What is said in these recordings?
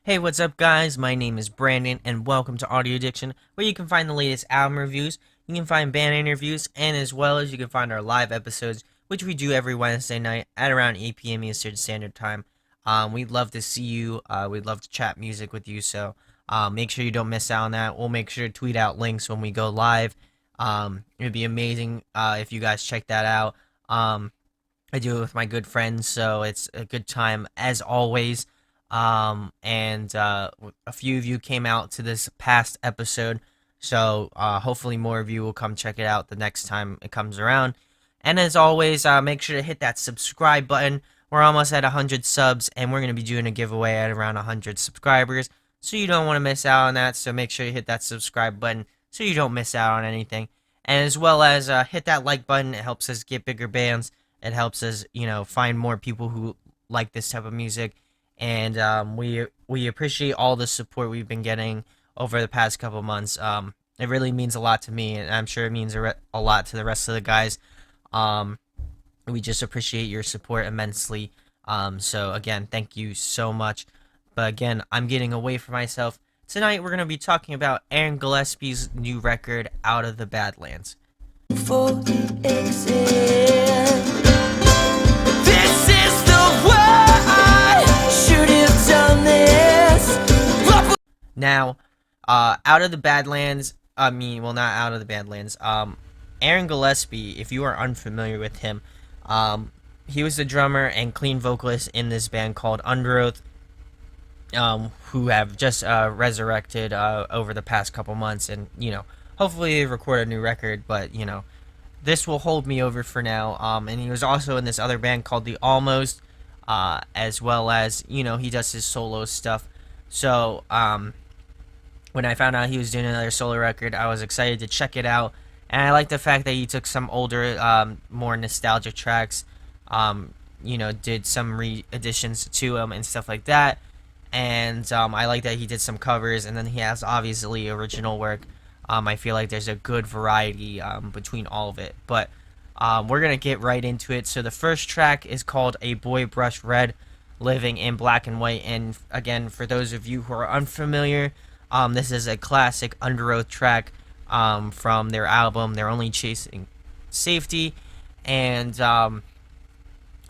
Hey, what's up, guys? My name is Brandon, and welcome to Audio Addiction, where you can find the latest album reviews, you can find band interviews, and as well as you can find our live episodes, which we do every Wednesday night at around 8 p.m. Eastern Standard Time. We'd love to see you. We'd love to chat music with you, so make sure you don't miss out on that. We'll make sure to tweet out links when we go live. It'd be amazing if you guys check that out. I do it with my good friends, so it's a good time as always. And a few of you came out to this past episode, so hopefully more of you will come check it out the next time it comes around. And as always, make sure to hit that subscribe button. We're almost at 100 subs, and we're going to be doing a giveaway at around 100 subscribers, so you don't want to miss out on that. So make sure you hit that subscribe button so you don't miss out on anything. And as well as hit that like button. It helps us get bigger bands. It helps us, find more people who like this type of music. And we appreciate all the support we've been getting over the past couple months. It really means a lot to me, and I'm sure it means a lot to the rest of the guys. We just appreciate your support immensely. So again, thank you so much. But again, I'm getting away from myself. Tonight we're going to be talking about Aaron Gillespie's new record, Out of the Badlands. For Now, Out of the Badlands, not Out of the Badlands, Aaron Gillespie, if you are unfamiliar with him, he was the drummer and clean vocalist in this band called Underoath, who have just resurrected over the past couple months, and, hopefully they record a new record, but, this will hold me over for now. And he was also in this other band called The Almost, as well as, he does his solo stuff. So, when I found out he was doing another solo record, I was excited to check it out. And I like the fact that he took some older, more nostalgic tracks, did some re-additions to them and stuff like that. And I like that he did some covers, and then he has obviously original work. I feel like there's a good variety between all of it. But we're going to get right into it. So the first track is called A Boy Brushed Red, Living in Black and White. And again, for those of you who are unfamiliar, this is a classic Underoath track from their album, They're Only Chasing Safety. And I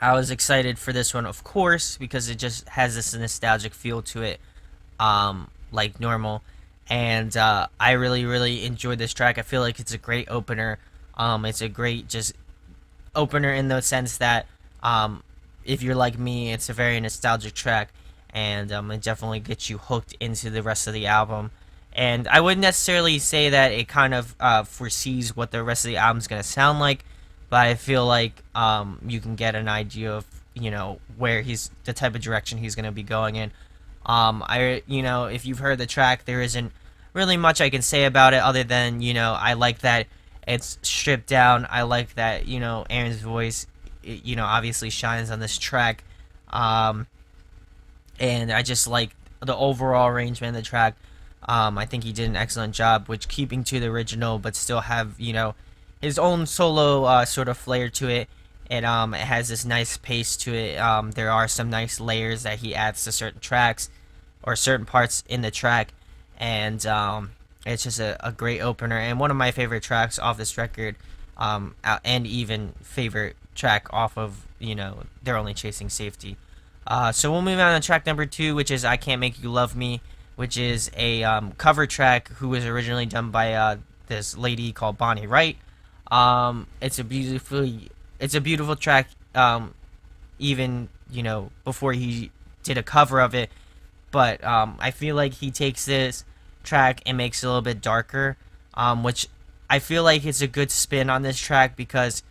was excited for this one, of course, because it just has this nostalgic feel to it, like normal. And I really, really enjoyed this track. I feel like it's a great opener. It's a great just opener in the sense that if you're like me, it's a very nostalgic track, and it definitely gets you hooked into the rest of the album. And I wouldn't necessarily say that it kind of foresees what the rest of the album's going to sound like, but I feel like you can get an idea of, where the type of direction he's going to be going in. If you've heard the track, there isn't really much I can say about it other than, I like that it's stripped down. I like that, Aaron's voice, obviously shines on this track. And I just like the overall arrangement of the track. I think he did an excellent job with keeping to the original, but still have, his own solo sort of flair to it. It has this nice pace to it. There are some nice layers that he adds to certain tracks or certain parts in the track, and it's just a great opener and one of my favorite tracks off this record, and even favorite track off of They're Only Chasing Safety. So we'll move on to track number 2, which is I Can't Make You Love Me, which is a cover track who was originally done by this lady called Bonnie Wright. It's a beautiful track, even before he did a cover of it. But I feel like he takes this track and makes it a little bit darker, which I feel like it's a good spin on this track because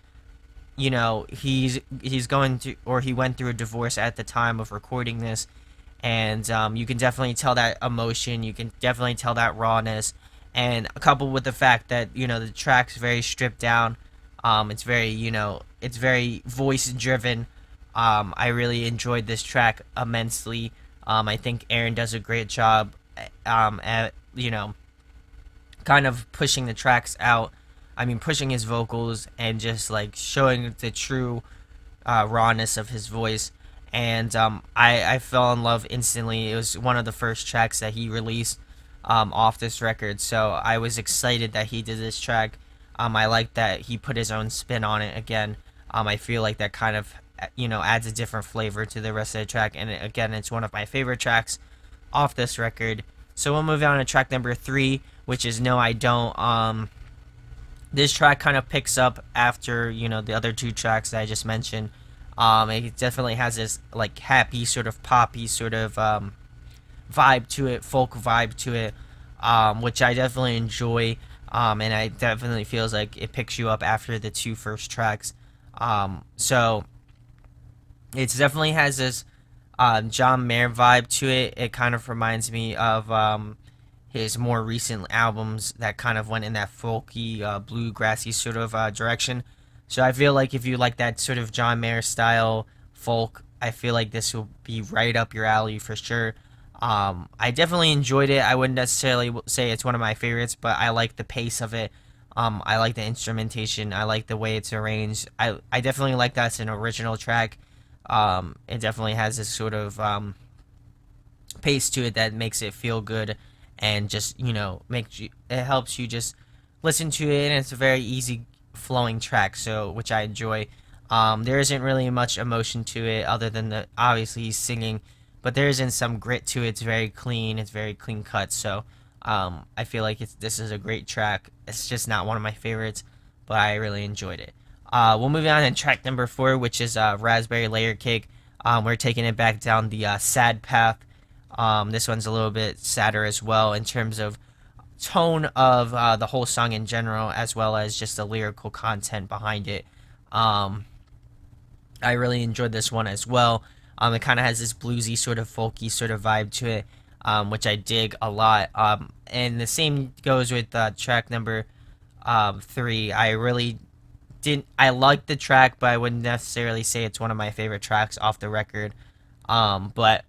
he's going to, or he went through a divorce at the time of recording this, and you can definitely tell that emotion, you can definitely tell that rawness, and coupled with the fact that the track's very stripped down. It's very it's very voice driven. I really enjoyed this track immensely. I think Aaron does a great job at kind of pushing the tracks out. I mean, pushing his vocals and just like showing the true rawness of his voice. and I fell in love instantly. It was one of the first tracks that he released off this record, so I was excited that he did this track. I like that he put his own spin on it again. I feel like that kind of adds a different flavor to the rest of the track, and again, it's one of my favorite tracks off this record. So we'll move on to track number 3, which is No I Don't. This track kind of picks up after the other two tracks that I just mentioned. It definitely has this like happy sort of poppy sort of vibe to it, folk vibe to it, which I definitely enjoy. And I definitely feels like it picks you up after the two first tracks. So it definitely has this John Mayer vibe to it. It kind of reminds me of his more recent albums that kind of went in that folky, bluegrassy sort of direction. So I feel like if you like that sort of John Mayer style folk, I feel like this will be right up your alley for sure. I definitely enjoyed it. I wouldn't necessarily say it's one of my favorites, but I like the pace of it. I like the instrumentation. I like the way it's arranged. I definitely like that it's an original track. It definitely has this sort of pace to it that makes it feel good, and just makes you. It helps you just listen to it, and it's a very easy flowing track. So which I enjoy. There isn't really much emotion to it other than the obviously he's singing, but there isn't some grit to it. It's very clean. It's very clean cut. So I feel like this is a great track. It's just not one of my favorites, but I really enjoyed it. We'll move on to track number 4, which is Raspberry Layer Cake. We're taking it back down the sad path. This one's a little bit sadder as well in terms of tone of the whole song in general, as well as just the lyrical content behind it. I really enjoyed this one as well. It kind of has this bluesy sort of folky sort of vibe to it, which I dig a lot. And the same goes with track number 3. I really didn't. I liked the track, but I wouldn't necessarily say it's one of my favorite tracks off the record. But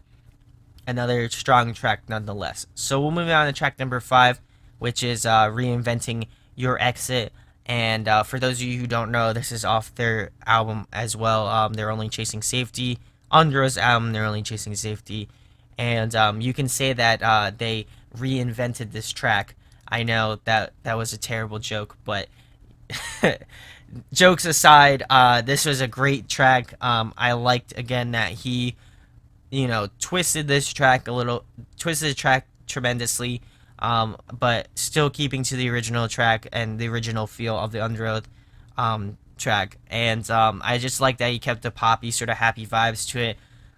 another strong track nonetheless. So we'll move on to track number 5, which is Reinventing Your Exit. And for those of you who don't know, this is off their album as well. They're Only Chasing Safety. Andro's album, They're Only Chasing Safety. And you can say that they reinvented this track. I know that was a terrible joke, but jokes aside, this was a great track. I liked again that he, twisted the track tremendously, but still keeping to the original track and the original feel of the Underoath track. And I just like that he kept the poppy sort of happy vibes to it,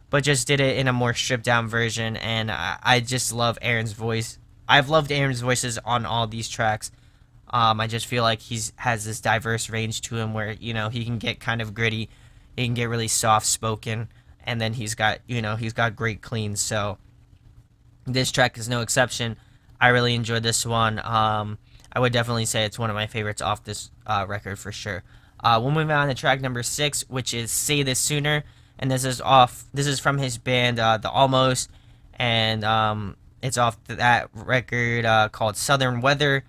but just did it in a more stripped down version. And I just love Aaron's voice. I've loved Aaron's voices on all these tracks. I just feel like has this diverse range to him where he can get kind of gritty, he can get really soft spoken, and then he's got great cleans. So this track is no exception. I really enjoyed this one. I would definitely say it's one of my favorites off this record for sure. We'll move on to track number 6, which is Say This Sooner, and this is from his band The Almost, and it's off that record called Southern Weather,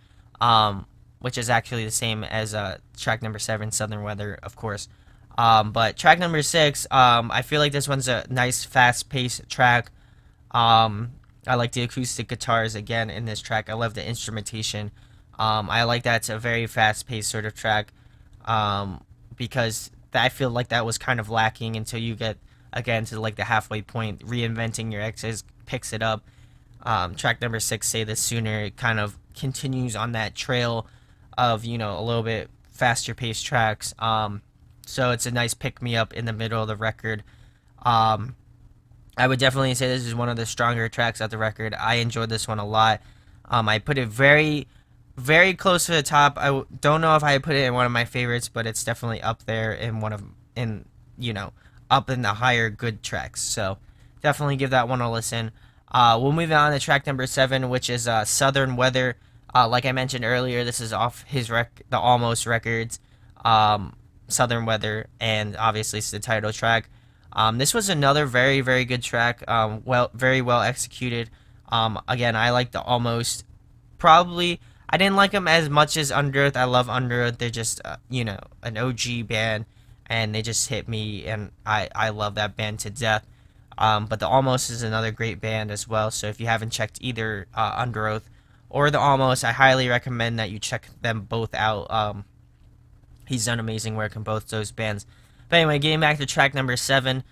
which is actually the same as track number 7, Southern Weather, of course. But track number 6, I feel like this one's a nice fast-paced track. I like the acoustic guitars again in this track. I love the instrumentation. I like that it's a very fast-paced sort of track, because I feel like that was kind of lacking until you get again to like the halfway point. Reinventing Your Exes picks it up. Track number 6, Say This Sooner, it kind of continues on that trail of a little bit faster paced tracks. So it's a nice pick me up in the middle of the record. I would definitely say this is one of the stronger tracks of the record. I enjoyed this one a lot. I put it very, very close to the top. I don't know if I put it in one of my favorites, but it's definitely up there in up in the higher good tracks. So definitely give that one a listen. We'll move on to track number 7, which is Southern Weather. Like I mentioned earlier, this is off his the Almost records, Southern Weather, and obviously it's the title track. This was another very, very good track, very well executed. Again, I like the Almost. Probably, I didn't like them as much as Underoath. I love Underoath. They're just, an OG band, and they just hit me, and I love that band to death. But the Almost is another great band as well. So if you haven't checked either Under Oath or the Almost, I highly recommend that you check them both out. He's done amazing work in both those bands. But anyway, getting back to track number 7,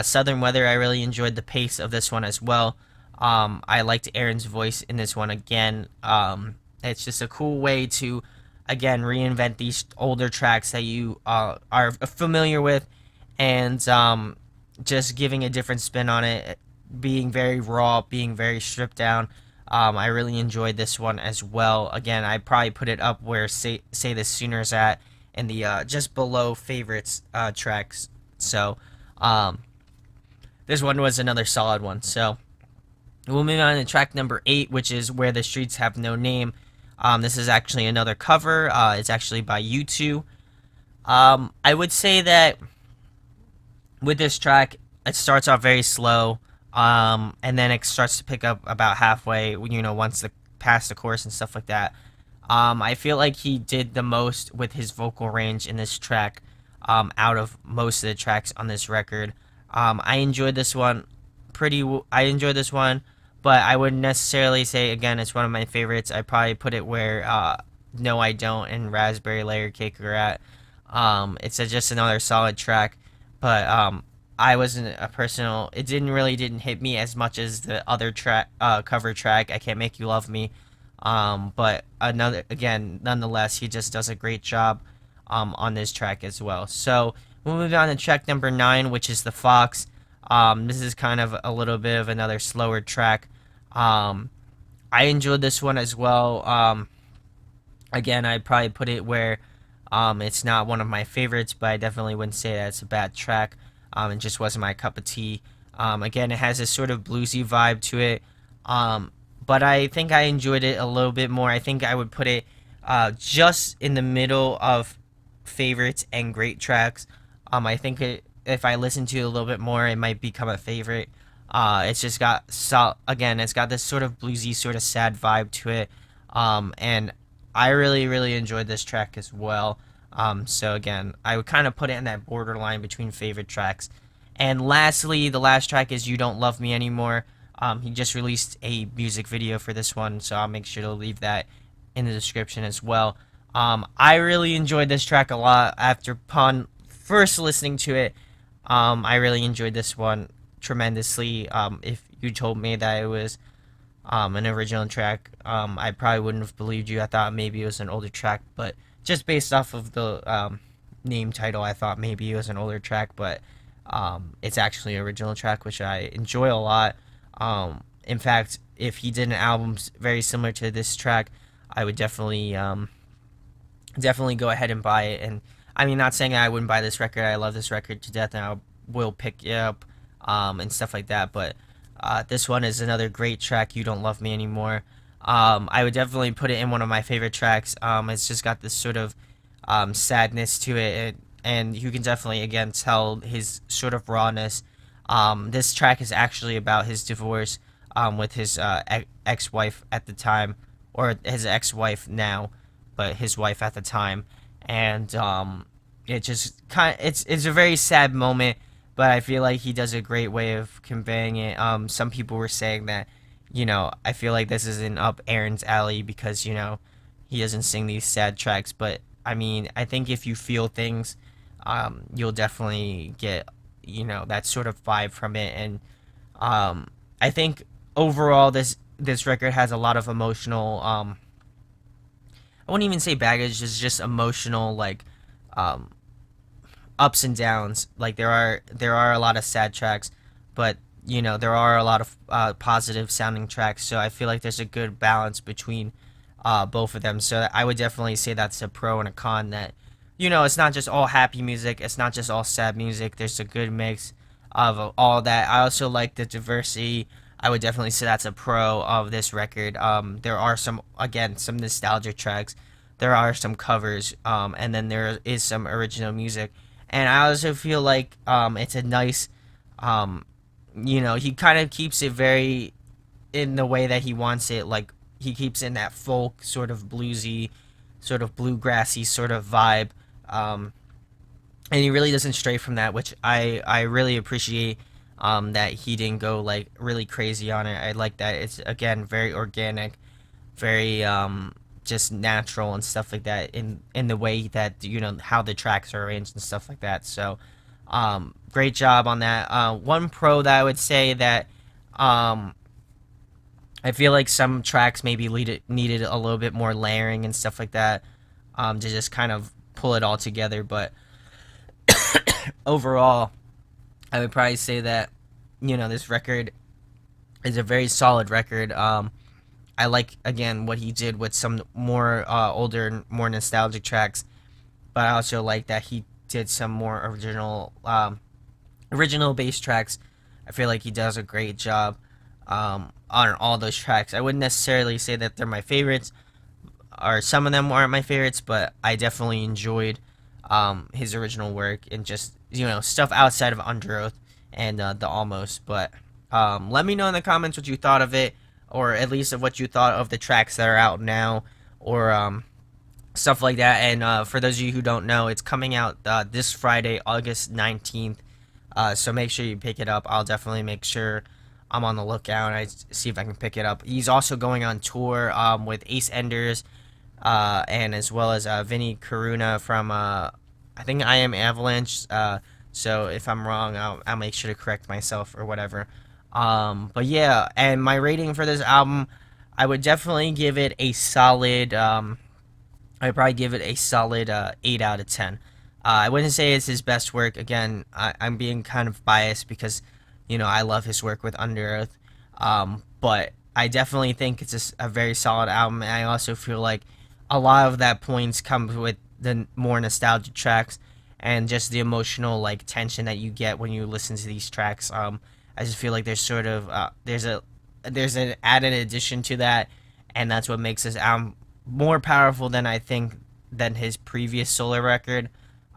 Southern Weather. I really enjoyed the pace of this one as well. I liked Aaron's voice in this one again. It's just a cool way to, again, reinvent these older tracks that you are familiar with, and just giving a different spin on it, being very raw, being very stripped down. I really enjoyed this one as well. Again, I probably put it up where Say This Sooner's at, in the just below favorites tracks. So this one was another solid one. So we'll move on to track number 8, which is Where the Streets Have No Name. This is actually another cover. It's actually by U2. I would say that with this track, it starts off very slow, and then it starts to pick up about halfway, once past the chorus and stuff like that. I feel like he did the most with his vocal range in this track, out of most of the tracks on this record. I enjoyed this one I enjoyed this one, but I wouldn't necessarily say, again, it's one of my favorites. I probably put it where No I Don't and Raspberry Layer Cake are at. It's just another solid track, but I wasn't a personal. It didn't hit me as much as the other track, cover track, I Can't Make You Love Me. But nonetheless, he just does a great job on this track as well. So we'll move on to track number 9, which is The Fox. This is kind of a little bit of another slower track. I enjoyed this one as well. Again, I'd probably put it where it's not one of my favorites, but I definitely wouldn't say that it's a bad track. It just wasn't my cup of tea. Again, it has this sort of bluesy vibe to it. But I think I enjoyed it a little bit more. I think I would put it just in the middle of favorites and great tracks. I think if I listen to it a little bit more, it might become a favorite. It's just got it's got this sort of bluesy, sort of sad vibe to it, and I really, really enjoyed this track as well. So again, I would kind of put it in that borderline between favorite tracks. And lastly, the last track is You Don't Love Me Anymore. He just released a music video for this one, so I'll make sure to leave that in the description as well. I really enjoyed this track a lot upon first listening to it. I really enjoyed this one tremendously. If you told me that it was an original track, I probably wouldn't have believed you. I thought maybe it was an older track, but just based off of the name title, I thought maybe it was an older track, but it's actually an original track, which I enjoy a lot. In fact, if he did an album very similar to this track, I would definitely go ahead and buy it. And I mean, not saying I wouldn't buy this record. I love this record to death, and I will pick it up and stuff like that. But this one is another great track, You Don't Love Me Anymore. I would definitely put it in one of my favorite tracks. It's just got this sort of sadness to it, and you can definitely, again, tell his sort of rawness. This track is actually about his divorce with his ex-wife at the time, or his ex-wife now, but his wife at the time. And it just it's a very sad moment, but I feel like he does a great way of conveying it. Some people were saying that, I feel like this isn't up Aaron's alley because, he doesn't sing these sad tracks. But I mean, I think if you feel things, you'll definitely get, that sort of vibe from it. And I think overall this record has a lot of emotional, I wouldn't even say baggage, it's just emotional, like ups and downs. Like there are a lot of sad tracks, but there are a lot of positive sounding tracks. So I feel like there's a good balance between both of them. So I would definitely say that's a pro and a con. That it's not just all happy music, it's not just all sad music. There's a good mix of all that. I also like the diversity. I would definitely say that's a pro of this record. There are some nostalgia tracks. There are some covers, and then there is some original music. And I also feel like it's a nice, he kind of keeps it very in the way that he wants it. Like he keeps in that folk sort of bluesy, sort of bluegrassy sort of vibe. and he really doesn't stray from that, which I really appreciate. That he didn't go like really crazy on it. I like that it's again very organic, very just natural and stuff like that in the way that how the tracks are arranged and stuff like that. So great job on that. One pro that I would say that um I feel like some tracks maybe needed a little bit more layering and stuff like that, to just kind of pull it all together. But overall, I would probably say that this record is a very solid record. I like again what he did with some more older, more nostalgic tracks, but I also like that he did some more original bass tracks. I feel like he does a great job on all those tracks. I wouldn't necessarily say that they're my favorites, or some of them aren't my favorites, but I definitely enjoyed his original work and just stuff outside of Underoath and the Almost. But let me know in the comments what you thought of it, or at least of what you thought of the tracks that are out now, or stuff like that. And for those of you who don't know, it's coming out this Friday, August 19th. So make sure you pick it up. I'll definitely make sure I'm on the lookout and I see if I can pick it up. He's also going on tour with Ace Enders, and as well as Vinnie Caruana from I think I Am Avalanche. So if I'm wrong, I'll make sure to correct myself or whatever. But yeah, and my rating for this album, I would definitely give it a solid. I'd probably give it a solid 8 out of 10. I wouldn't say it's his best work. Again, I'm being kind of biased because, I love his work with Underoath. But I definitely think it's a very solid album. And I also feel like a lot of that points comes with the more nostalgic tracks and just the emotional like tension that you get when you listen to these tracks. I just feel like there's sort of there's an added addition to that, and that's what makes this album more powerful than I think than his previous solo record.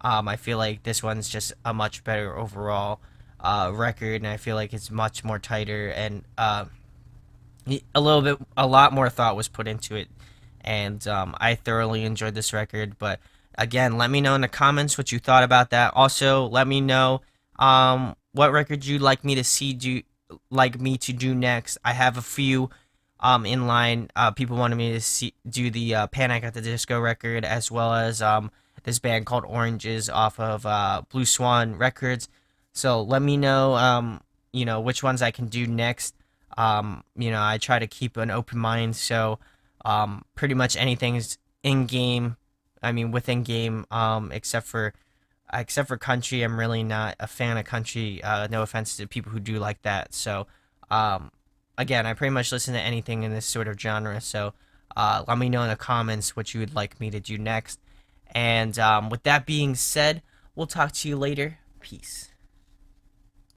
I feel like this one's just a much better overall record, and I feel like it's much more tighter and a lot more thought was put into it, and I thoroughly enjoyed this record. But again, let me know in the comments what you thought about that. Also, let me know what record you'd like me to do next. I have a few in line. People wanted me to do the Panic at the Disco record, as well as this band called Oranges off of Blue Swan Records. So let me know which ones I can do next. I try to keep an open mind, so pretty much anything's in game. I mean, within game, except for country. I'm really not a fan of country. No offense to people who do like that. So, again, I pretty much listen to anything in this sort of genre. So, let me know in the comments what you would like me to do next. And with that being said, we'll talk to you later. Peace.